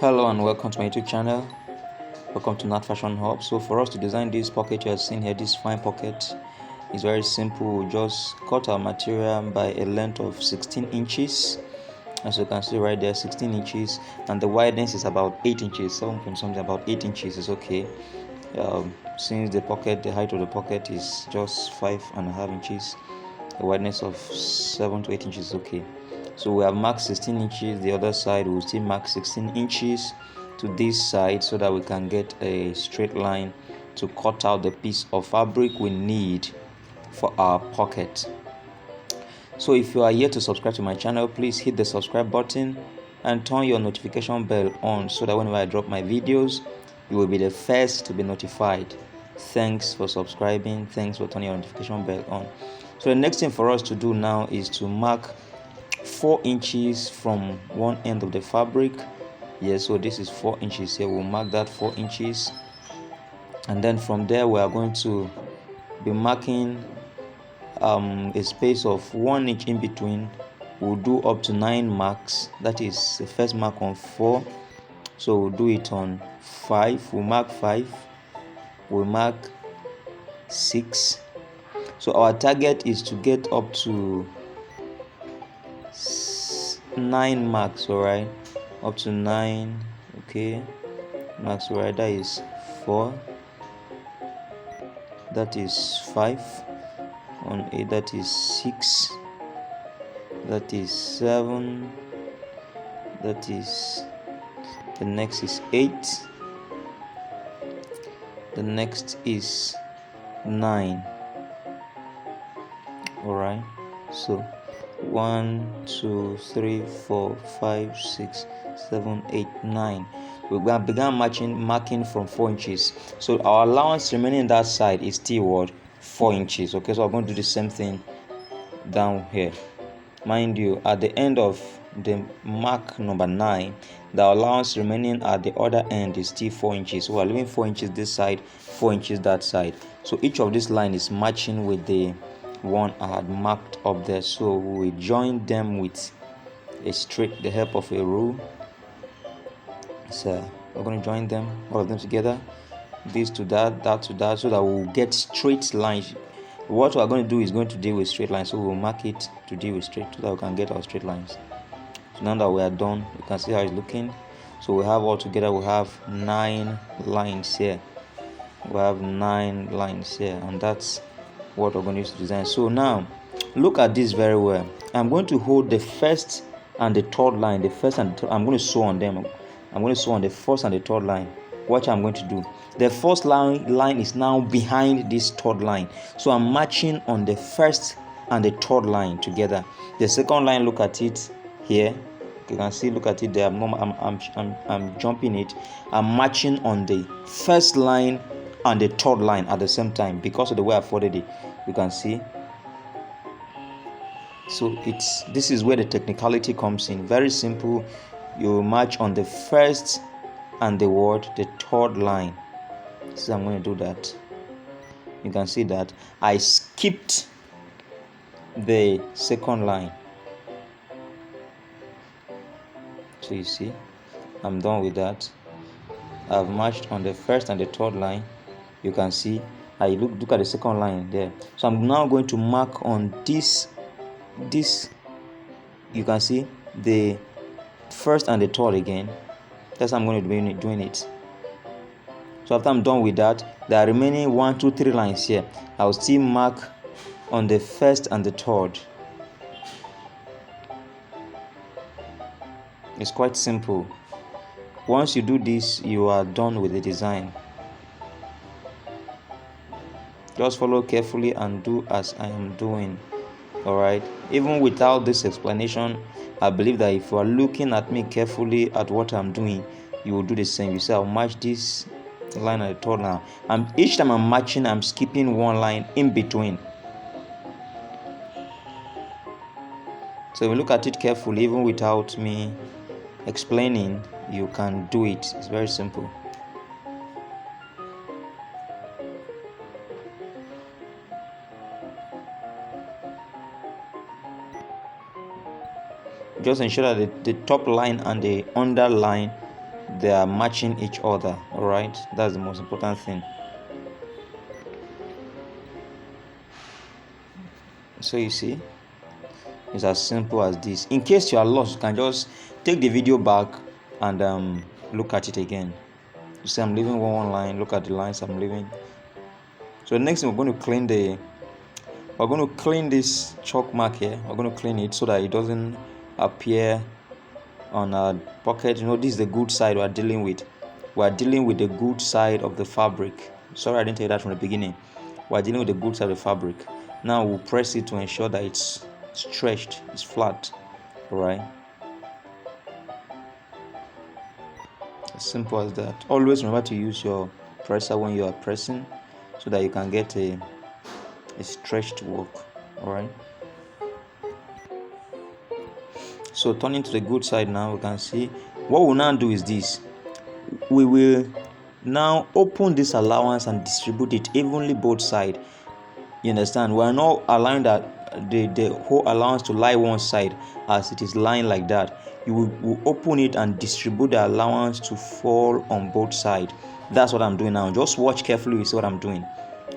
Hello and welcome to my YouTube channel. Welcome to Nat Fashion Hub. So for us to design this pocket you are seeing here, this fine pocket, is very simple. We just cut our material by a length of 16 inches. As you can see right there, 16 inches, and the wideness is about 8 inches, 7 point something, about 8 inches is okay. Since the height of the pocket is just 5.5 inches, the wideness of 7 to 8 inches is okay. So we have marked 16 inches. The other side will still mark 16 inches to this side so that we can get a straight line to cut out the piece of fabric we need for our pocket. So if you are here to subscribe to my channel, please hit the subscribe button and turn your notification bell on so that whenever I drop my videos, you will be the first to be notified. Thanks for subscribing. Thanks for turning your notification bell on. So the next thing for us to do now is to mark 4 inches from one end of the fabric. Yes, so this is 4 inches here. We'll mark that 4 inches, and then from there we are going to be marking a space of 1 inch in between. We'll do up to 9 marks. That is the first mark on 4, so we'll do it on 5. We'll mark 5, we'll mark 6. So our target is to get up to 9 marks. All right, up to 9. Okay, marks. All right, that is 4, that is 5 on 8, that is 6, that is 7, that is, the next is 8, the next is 9. All right, so 1 2 3 4 5 6 7 8 9. We began marking from 4 inches. So our allowance remaining in that side is still what? 4 inches. Okay, so I'm going to do the same thing down here. Mind you, at the end of the mark number 9, the allowance remaining at the other end is still 4 inches. So we're leaving 4 inches this side, 4 inches that side. So each of this line is matching with the one I had marked up there. So we join them with the help of a rule. So we're going to join them, all of them together, this to that, that to that, so that we'll get straight lines. What we're going to do is going to deal with straight lines, so we'll mark it to deal with straight, so that we can get our straight lines. So now that we are done, you can see how it's looking. So we have all together, we have 9 lines here. We have 9 lines here, and that's what we're going to use to design. So now look at this very well. I'm going to hold the first and the third line. The first and I'm going to sew on them. I'm going to sew on the first and the third line. Watch I'm going to do. The first line is now behind this third line, so I'm matching on the first and the third line together. The second line, look at it here. You can see, look at it there. I'm jumping it. I'm matching on the first line and the third line at the same time because of the way I folded it. You can see. So this is where the technicality comes in. Very simple. You match on the first and the third line. So I'm going to do that. You can see that I skipped the second line. So you see, I'm done with that. I've matched on the first and the third line. You can see I look at the second line there. So I'm now going to mark on this. You can see the first and the third again. That's how I'm going to be doing it. So after I'm done with that, there are remaining 1 2 3 lines here. I'll still mark on the first and the third. It's quite simple. Once you do this, you are done with the design. Just follow carefully and do as I am doing. Alright, even without this explanation, I believe that if you are looking at me carefully at what I'm doing, you will do the same. You say, I'll match this line at the third line. Each time I'm matching, I'm skipping one line in between. So if you look at it carefully, even without me explaining, you can do it. It's very simple. Just ensure that the top line and the underline they are matching each other. All right, that's the most important thing. So you see, it's as simple as this. In case you are lost, you can just take the video back and look at it again. You see, I'm leaving one line. Look at the lines I'm leaving. So the next thing, we're going to clean this chalk mark here. We're going to clean it so that it doesn't appear on our pocket. You know, this is the good side we're dealing with. We're dealing with the good side of the fabric. Sorry, I didn't tell you that from the beginning. We're dealing with the good side of the fabric. Now we'll press it to ensure that it's stretched, it's flat. All right. As simple as that. Always remember to use your presser when you are pressing, so that you can get a stretched work. All right. So turning to the good side now, we can see what we'll now do is this. We will now open this allowance and distribute it evenly both sides. You understand? We are not allowing that the whole allowance to lie one side as it is lying like that. You will open it and distribute the allowance to fall on both sides. That's what I'm doing now. Just watch carefully, you see what I'm doing.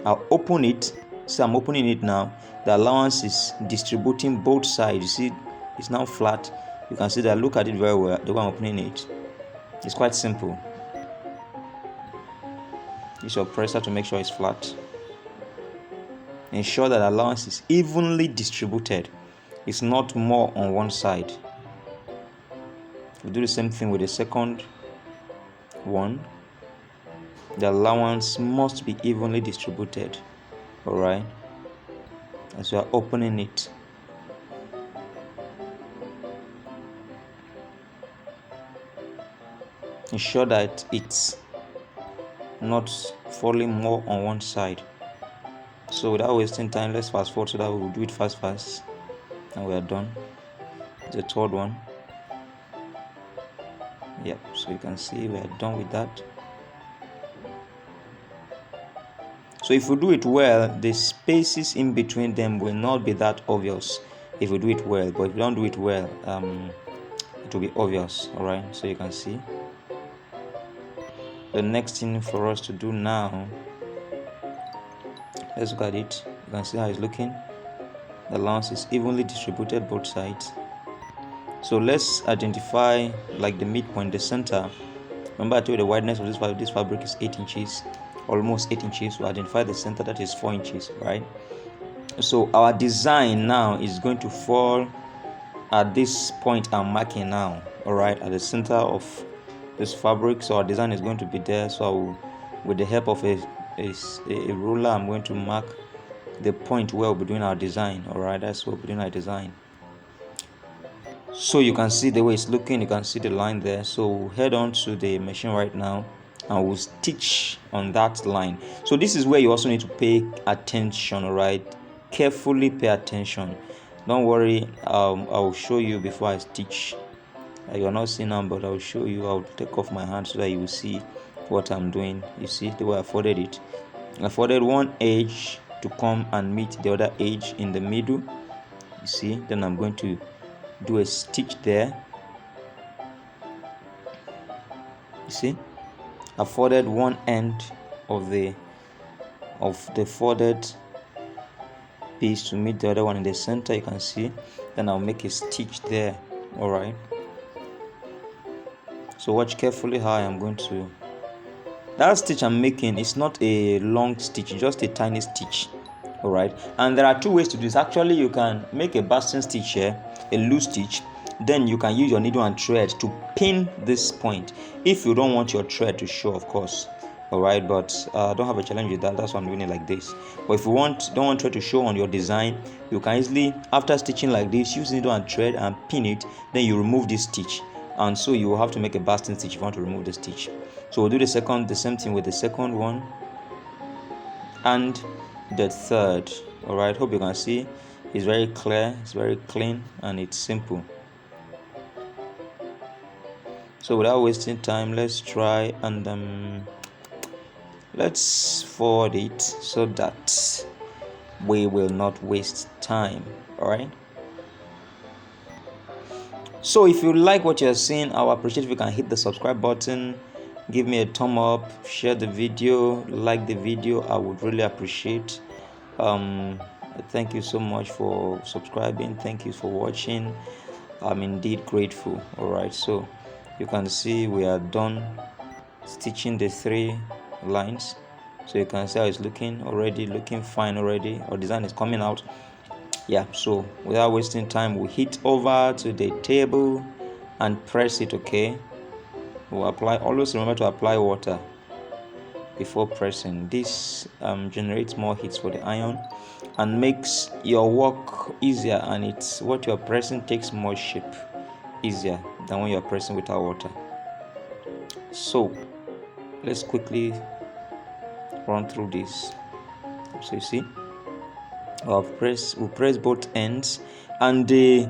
I'll open it. See, I'm opening it now. The allowance is distributing both sides. You see, it's now flat. You can see that. Look at it very well. The way I'm opening it, it's quite simple. Use your presser to make sure it's flat. Ensure that allowance is evenly distributed. It's not more on one side. We'll do the same thing with the second one. The allowance must be evenly distributed. Alright. As you are opening it. Ensure that it's not falling more on one side. So without wasting time, let's fast forward so that we will do it fast and we are done. The third one. Yep, so you can see we are done with that. So if we do it well, the spaces in between them will not be that obvious if we do it well. But if we don't do it well, it will be obvious. Alright, so you can see. The next thing for us to do now, let's look at it. You can see how it's looking. The allowance is evenly distributed both sides. So let's identify like the midpoint, the center. Remember I told you the wideness of this fabric is 8 inches, almost 8 inches. We identify the center, that is 4 inches, right? So our design now is going to fall at this point I'm marking now, all right, at the center of this fabric. So our design is going to be there. So with the help of a ruler, I'm going to mark the point where we'll be doing our design. All right, that's where we'll be doing our design. So you can see the way it's looking. You can see the line there. So we'll head on to the machine right now and we'll stitch on that line. So this is where you also need to pay attention. All right, carefully pay attention. Don't worry, I'll show you before I stitch. You're not seeing now, but I'll show you. I'll take off my hand so that you will see what I'm doing. You see the way I folded it. I folded one edge to come and meet the other edge in the middle. You see, then I'm going to do a stitch there. You see, I folded one end of the folded piece to meet the other one in the center. You can see, then I'll make a stitch there. All right, so watch carefully how I am going to. That stitch I'm making is not a long stitch, just a tiny stitch. All right, and there are two ways to do this. Actually, you can make a basting stitch here, a loose stitch. Then you can use your needle and thread to pin this point if you don't want your thread to show, of course. All right, but I don't have a challenge with that. That's why I'm doing it like this. But if you don't want thread to show on your design, you can easily, after stitching like this, use needle and thread and pin it. Then you remove this stitch, and so you will have to make a basting stitch if you want to remove the stitch. So we'll do the same thing with the second one and the third. All right, hope you can see. It's very clear, it's very clean, and it's simple. So without wasting time, let's try and let's forward it so that we will not waste time. All right, So if you like what you're seeing, I would appreciate if you can hit the subscribe button, give me a thumb up, share the video, like the video. I would really appreciate. Thank you so much for subscribing. Thank you for watching. I'm indeed grateful. All right, so you can see we are done stitching the 3 lines. So you can see how it's looking already, looking fine already. Our design is coming out. Yeah, so without wasting time, we hit over to the table and press it. Okay, we'll apply, always remember to apply water before pressing. This generates more heat for the iron and makes your work easier, and it's what you're pressing takes more shape easier than when you're pressing without water. So let's quickly run through this. So you see, we'll press both ends, and the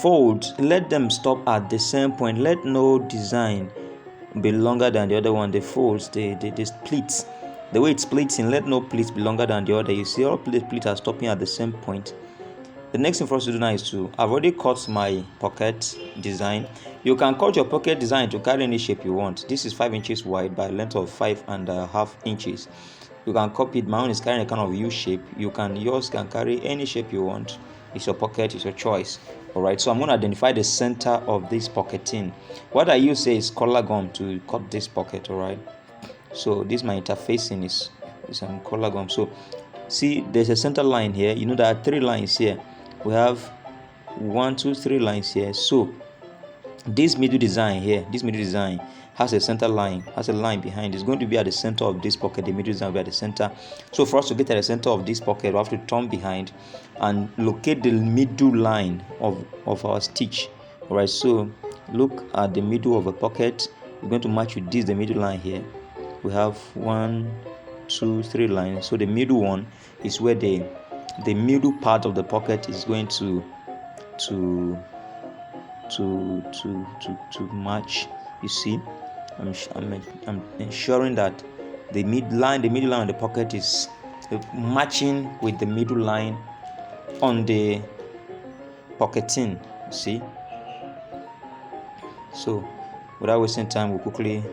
folds, let them stop at the same point. Let no design be longer than the other one. The folds, the splits, the way it splits in, let no pleats be longer than the other. You see, all pleats are stopping at the same point. The next thing for us to do now is to, I've already cut my pocket design. You can cut your pocket design to carry any shape you want. This is 5 inches wide by a length of 5.5 inches. You can copy it. My own is carrying a kind of U shape. Yours can carry any shape you want. It's your pocket, it's your choice. Alright, so I'm going to identify the center of this pocketing. What I use is color gum to cut this pocket. Alright, so this my interfacing is color gum. So see, there's a center line here. You know there are 3 lines here. We have 1, 2, 3 lines here. So this middle design here, this middle design has a center line, has a line behind. It's going to be at the center of this pocket. The middle design will be at the center. So for us to get at the center of this pocket, we have to turn behind and locate the middle line of our stitch. All right, so look at the middle of a pocket. We're going to match with this, the middle line here. We have 1, 2, 3 lines. So the middle one is where the middle part of the pocket is going to match. You see, I'm ensuring that the middle line of the pocket is matching with the middle line on the pocketing. You see, so without wasting time, we'll quickly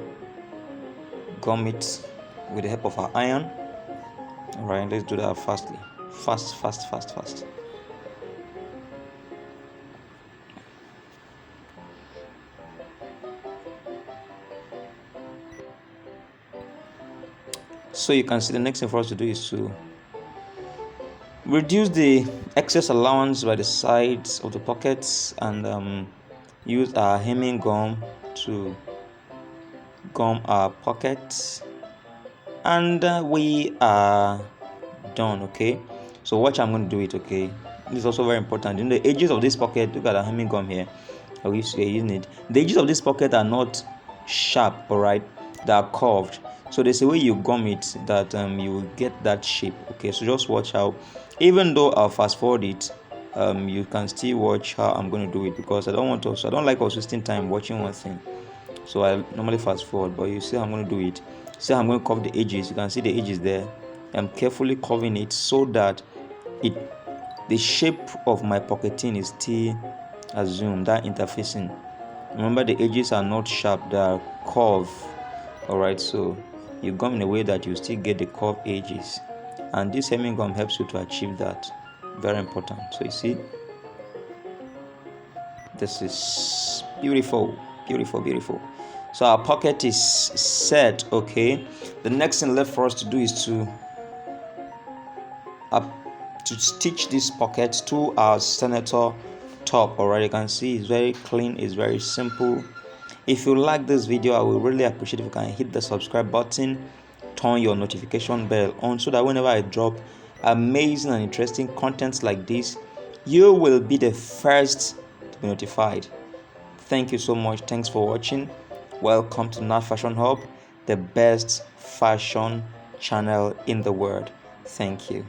gum it with the help of our iron. All right, let's do that fastly. Fast. So you can see the next thing for us to do is to reduce the excess allowance by the sides of the pockets and use our hemming gum to gum our pockets, and we are done. Okay, so watch, I'm going to do it. Okay, this is also very important. In the edges of this pocket, look at the hemming gum here. We using it. The edges of this pocket are not sharp, all right, they are curved. So there's a way you gum it that you will get that shape. Okay, so just watch how, even though I'll fast forward it, you can still watch how I'm going to do it, because I don't like us wasting time watching one thing. So I normally fast forward, but you see how I'm going to do it. See how I'm going to curve the edges. You can see the edges there. I'm carefully curving it so that the shape of my pocketing is still assumed, that interfacing. Remember, the edges are not sharp, they are curved. All right, so you gum in a way that you still get the curved edges, and this hemming gum helps you to achieve that. Very important. So you see, this is beautiful. So our pocket is set. Okay, the next thing left for us to do is to stitch this pocket to our senator top. Alright, you can see it's very clean, it's very simple. If you like this video, I will really appreciate if you can hit the subscribe button, turn your notification bell on, so that whenever I drop amazing and interesting contents like this, you will be the first to be notified. Thank you so much. Thanks for watching. Welcome to Nat Fashion Hub, the best fashion channel in the world. Thank you.